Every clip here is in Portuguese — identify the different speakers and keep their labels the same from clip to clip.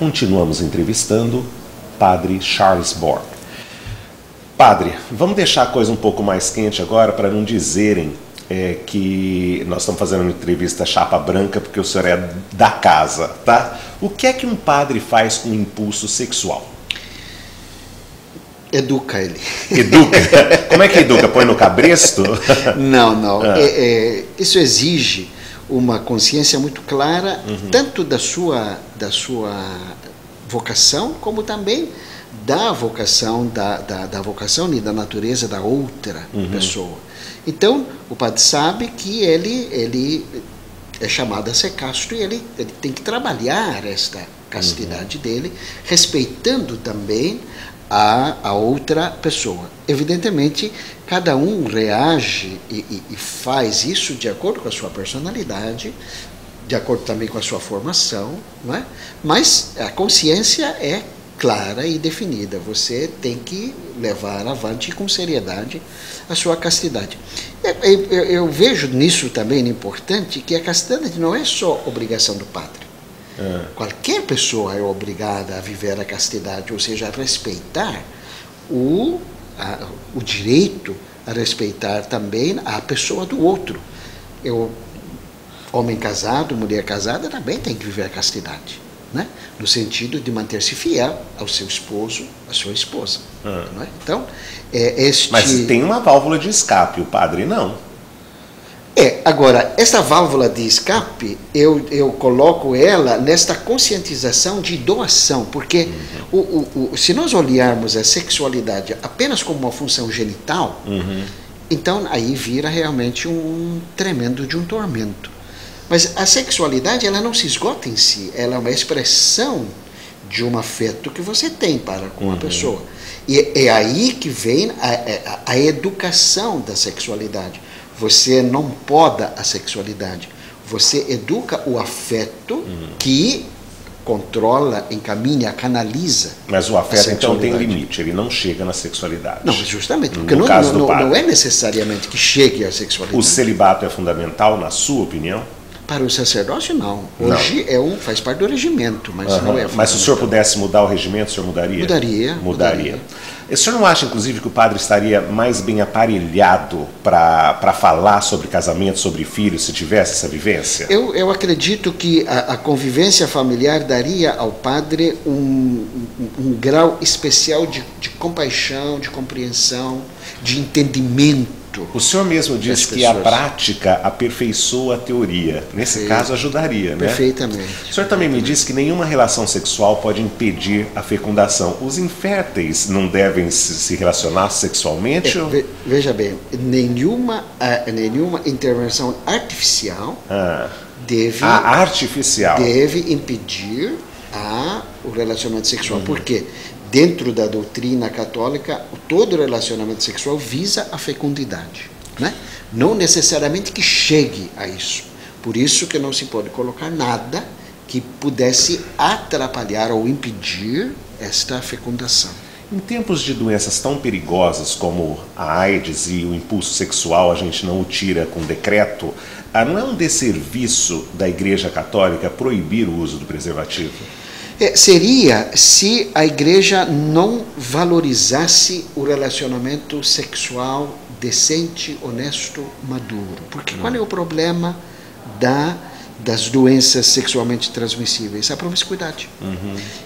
Speaker 1: Continuamos entrevistando Padre Charles Borg. Padre, vamos deixar a coisa um pouco mais quente agora para não dizerem que nós estamos fazendo uma entrevista chapa branca porque o senhor é da casa, tá? O que é que um padre faz com um impulso sexual?
Speaker 2: Educa ele.
Speaker 1: Educa? Como é que educa? Põe no cabresto?
Speaker 2: Não. Isso exige uma consciência muito clara, tanto da sua vocação, como também da vocação, da vocação e da natureza da outra pessoa. Então, o padre sabe que ele é chamado a ser casto e ele tem que trabalhar esta castidade dele, respeitando também a outra pessoa. Evidentemente, cada um reage e faz isso de acordo com a sua personalidade, de acordo também com a sua formação, não é? Mas a consciência é clara e definida. Você tem que levar avante com seriedade a sua castidade. Eu vejo nisso também importante que a castidade não é só obrigação do padre. Qualquer pessoa é obrigada a viver a castidade, ou seja, a respeitar o direito, a respeitar também a pessoa do outro. Homem casado, mulher casada também tem que viver a castidade, né? No sentido de manter-se fiel ao seu esposo, à sua esposa. Não é? Então,
Speaker 1: Mas tem uma válvula de escape, o padre não.
Speaker 2: Agora, esta válvula de escape, eu coloco ela nesta conscientização de doação, porque se nós olharmos a sexualidade apenas como uma função genital, então aí vira realmente um tremendo de um tormento. Mas a sexualidade, ela não se esgota em si, ela é uma expressão de um afeto que você tem para com a pessoa. E é aí que vem a educação da sexualidade. Você não poda a sexualidade, você educa o afeto que controla, encaminha, canaliza.
Speaker 1: Mas o afeto então tem limite, ele não chega na sexualidade.
Speaker 2: Não, justamente, porque não é necessariamente que chegue à sexualidade.
Speaker 1: O celibato é fundamental, na sua opinião?
Speaker 2: Para o sacerdócio, não. Hoje faz parte do regimento, mas não é fundamental.
Speaker 1: Mas se o senhor pudesse mudar o regimento, o senhor mudaria? Mudaria. O senhor não acha, inclusive, que o padre estaria mais bem aparelhado para falar sobre casamento, sobre filhos, se tivesse essa vivência?
Speaker 2: Eu acredito que a convivência familiar daria ao padre um grau especial de compaixão, de compreensão, de entendimento.
Speaker 1: O senhor mesmo disse que a prática aperfeiçoa a teoria. Nesse caso, ajudaria, né?
Speaker 2: Perfeitamente.
Speaker 1: O senhor também me disse que nenhuma relação sexual pode impedir a fecundação. Os inférteis não devem se relacionar sexualmente?
Speaker 2: Veja bem, nenhuma intervenção artificial deve impedir o relacionamento sexual. Por quê? Dentro da doutrina católica, todo relacionamento sexual visa a fecundidade, né? Não necessariamente que chegue a isso. Por isso que não se pode colocar nada que pudesse atrapalhar ou impedir esta fecundação.
Speaker 1: Em tempos de doenças tão perigosas como a AIDS e o impulso sexual, a gente não o tira com decreto, não é um desserviço da Igreja Católica proibir o uso do preservativo?
Speaker 2: Seria se a igreja não valorizasse o relacionamento sexual decente, honesto, maduro. Porque qual é o problema das doenças sexualmente transmissíveis? A promiscuidade.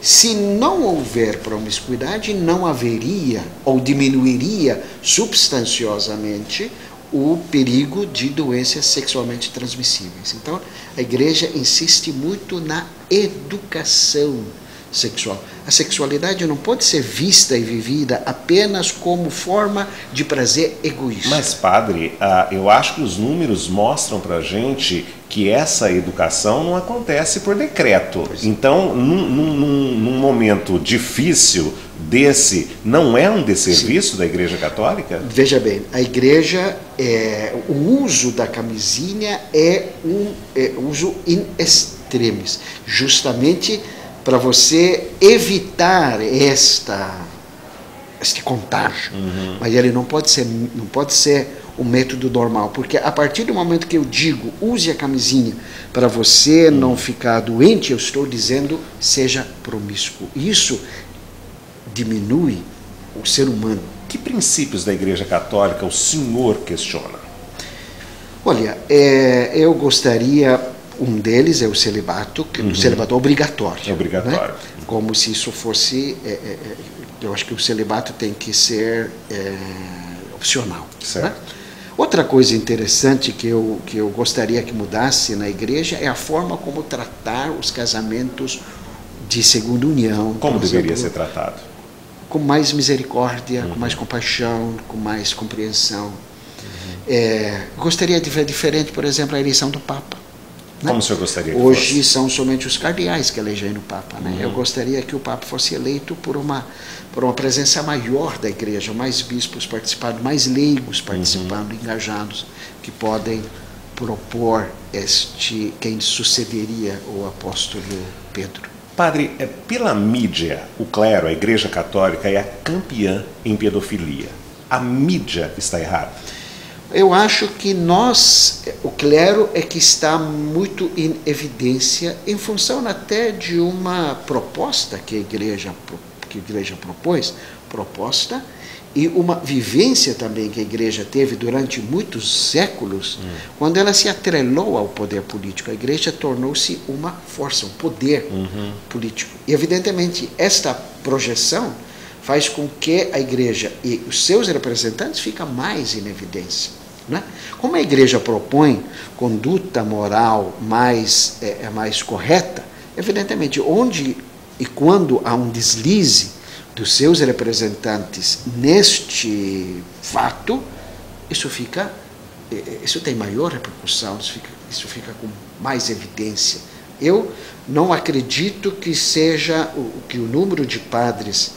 Speaker 2: Se não houver promiscuidade, não haveria ou diminuiria substanciosamente o perigo de doenças sexualmente transmissíveis. Então, a igreja insiste muito na educação sexual. A sexualidade não pode ser vista e vivida apenas como forma de prazer egoísta.
Speaker 1: Mas, padre, eu acho que os números mostram para a gente que essa educação não acontece por decreto. Então, num momento difícil desse, não é um desserviço da Igreja Católica?
Speaker 2: Veja bem, a Igreja, o uso da camisinha é um uso in extremis, justamente para você evitar este contágio. Mas ele não pode ser o método normal, porque a partir do momento que eu digo use a camisinha para você não ficar doente, eu estou dizendo seja promíscuo. Isso diminui o ser humano.
Speaker 1: Que princípios da Igreja Católica o senhor questiona?
Speaker 2: Olha, eu gostaria, um deles é o celibato, o celibato obrigatório.
Speaker 1: É obrigatório.
Speaker 2: Né? Como se isso fosse, eu acho que o celibato tem que ser opcional.
Speaker 1: Certo.
Speaker 2: Né? Outra coisa interessante que eu gostaria que mudasse na igreja é a forma como tratar os casamentos de segunda união.
Speaker 1: Como deveria ser tratado?
Speaker 2: Com mais misericórdia, com mais compaixão, com mais compreensão. Gostaria de ver diferente, por exemplo, a eleição do Papa. Né?
Speaker 1: Como o senhor gostaria que
Speaker 2: Hoje
Speaker 1: fosse?
Speaker 2: são somente os cardeais que elegem o Papa. Né? Eu gostaria que o Papa fosse eleito por uma presença maior da igreja, mais bispos participando, mais leigos participando, engajados, que podem propor quem sucederia o apóstolo Pedro.
Speaker 1: Padre, pela mídia, o clero, a Igreja Católica, é a campeã em pedofilia. A mídia está errada?
Speaker 2: Eu acho que o clero é que está muito em evidência, em função até de uma proposta que a igreja propôs, e uma vivência também que a igreja teve durante muitos séculos, quando ela se atrelou ao poder político. A igreja tornou-se uma força, um poder político. E, evidentemente, esta projeção faz com que a igreja e os seus representantes fiquem mais em evidência. Né? Como a igreja propõe conduta moral mais correta, evidentemente, onde e quando há um deslize dos seus representantes neste fato, isso tem maior repercussão, isso fica com mais evidência. Eu não acredito que que o número de padres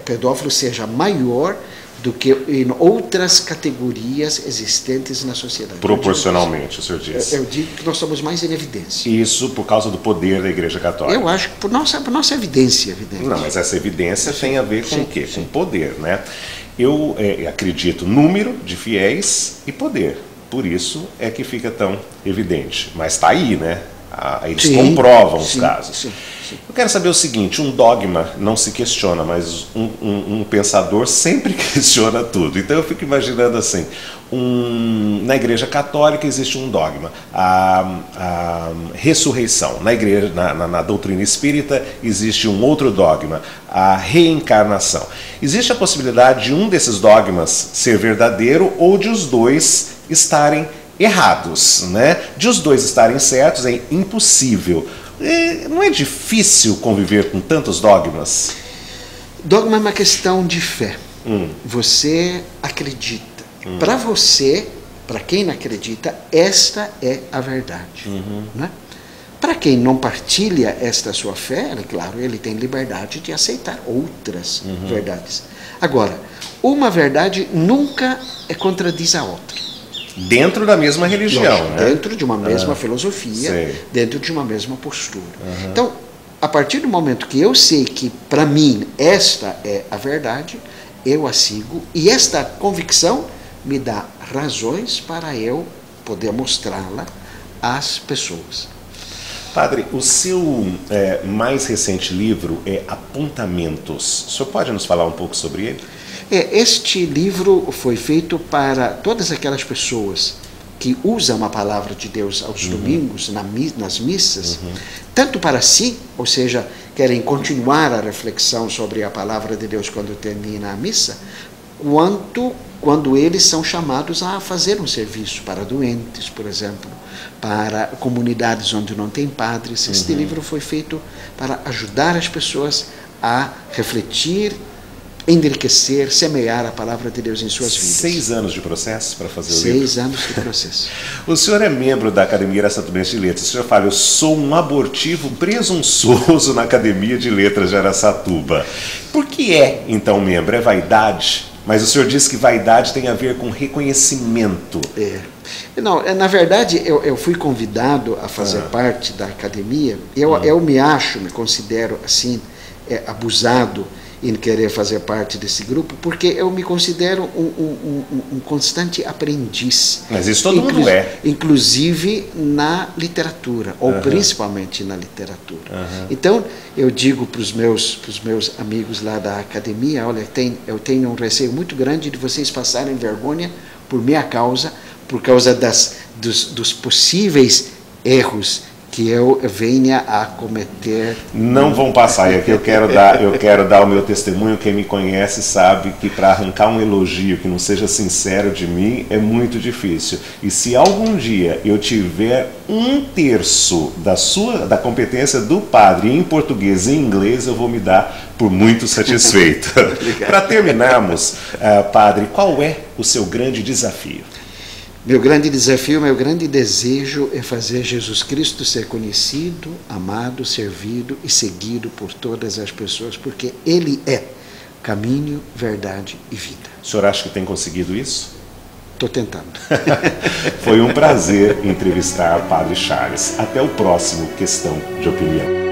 Speaker 2: pedófilos seja maior do que em outras categorias existentes na sociedade.
Speaker 1: Proporcionalmente, o senhor disse.
Speaker 2: Eu digo que nós estamos mais em evidência.
Speaker 1: Isso por causa do poder da Igreja Católica.
Speaker 2: Eu acho que por nossa evidência, evidente.
Speaker 1: Não, mas essa evidência tem a ver com o quê?
Speaker 2: Sim.
Speaker 1: Com poder, né? Eu acredito número de fiéis e poder. Por isso é que fica tão evidente. Mas está aí, né? Eles comprovam os casos.
Speaker 2: Sim.
Speaker 1: Eu quero saber o seguinte, um dogma não se questiona, mas um pensador sempre questiona tudo. Então eu fico imaginando assim, na Igreja Católica existe um dogma, a ressurreição. Na igreja, na doutrina espírita existe um outro dogma, a reencarnação. Existe a possibilidade de um desses dogmas ser verdadeiro ou de os dois estarem errados, né? De os dois estarem certos é impossível. Não é difícil conviver com tantos dogmas?
Speaker 2: Dogma é uma questão de fé. Você acredita. Para você, para quem não acredita, esta é a verdade. Né? Para quem não partilha esta sua fé, claro, ele tem liberdade de aceitar outras verdades. Agora, uma verdade nunca contradiz a outra.
Speaker 1: Dentro da mesma religião,
Speaker 2: lógico,
Speaker 1: né?
Speaker 2: Dentro de uma mesma filosofia, dentro de uma mesma postura. Então, a partir do momento que eu sei que, para mim, esta é a verdade, eu a sigo, e esta convicção me dá razões para eu poder mostrá-la às pessoas.
Speaker 1: Padre, o seu mais recente livro é Apontamentos. O senhor pode nos falar um pouco sobre ele?
Speaker 2: Este livro foi feito para todas aquelas pessoas que usam a palavra de Deus aos domingos, nas missas, tanto para si, ou seja, querem continuar a reflexão sobre a palavra de Deus quando termina a missa, quanto quando eles são chamados a fazer um serviço para doentes, por exemplo, para comunidades onde não tem padres. Este livro foi feito para ajudar as pessoas a refletir, enriquecer, semear a palavra de Deus em suas vidas.
Speaker 1: 6 anos de processo para fazer o livro?
Speaker 2: 6 anos de processo.
Speaker 1: O senhor é membro da Academia Araçatubense de Letras. O senhor fala, eu sou um abortivo presunçoso na Academia de Letras de Araçatuba. Por que então, membro? É vaidade? Mas o senhor disse que vaidade tem a ver com reconhecimento.
Speaker 2: Não, na verdade, eu fui convidado a fazer parte da academia. Eu me considero assim, abusado em querer fazer parte desse grupo, porque eu me considero um constante aprendiz.
Speaker 1: Mas isso todo mundo é.
Speaker 2: Inclusive na literatura, ou principalmente na literatura. Então, eu digo para os meus amigos lá da academia, olha, eu tenho um receio muito grande de vocês passarem vergonha por minha causa, por causa dos possíveis erros que eu venha a cometer.
Speaker 1: Não vão passar, e aqui eu quero dar o meu testemunho. Quem me conhece sabe que para arrancar um elogio que não seja sincero de mim é muito difícil. E se algum dia eu tiver 1/3 da competência do padre em português e em inglês, eu vou me dar por muito satisfeito. Para terminarmos, padre, qual é o seu grande desafio?
Speaker 2: Meu grande desafio, meu grande desejo é fazer Jesus Cristo ser conhecido, amado, servido e seguido por todas as pessoas, porque Ele é caminho, verdade e vida.
Speaker 1: O senhor acha que tem conseguido isso?
Speaker 2: Estou tentando.
Speaker 1: Foi um prazer entrevistar o Padre Charles. Até o próximo Questão de Opinião.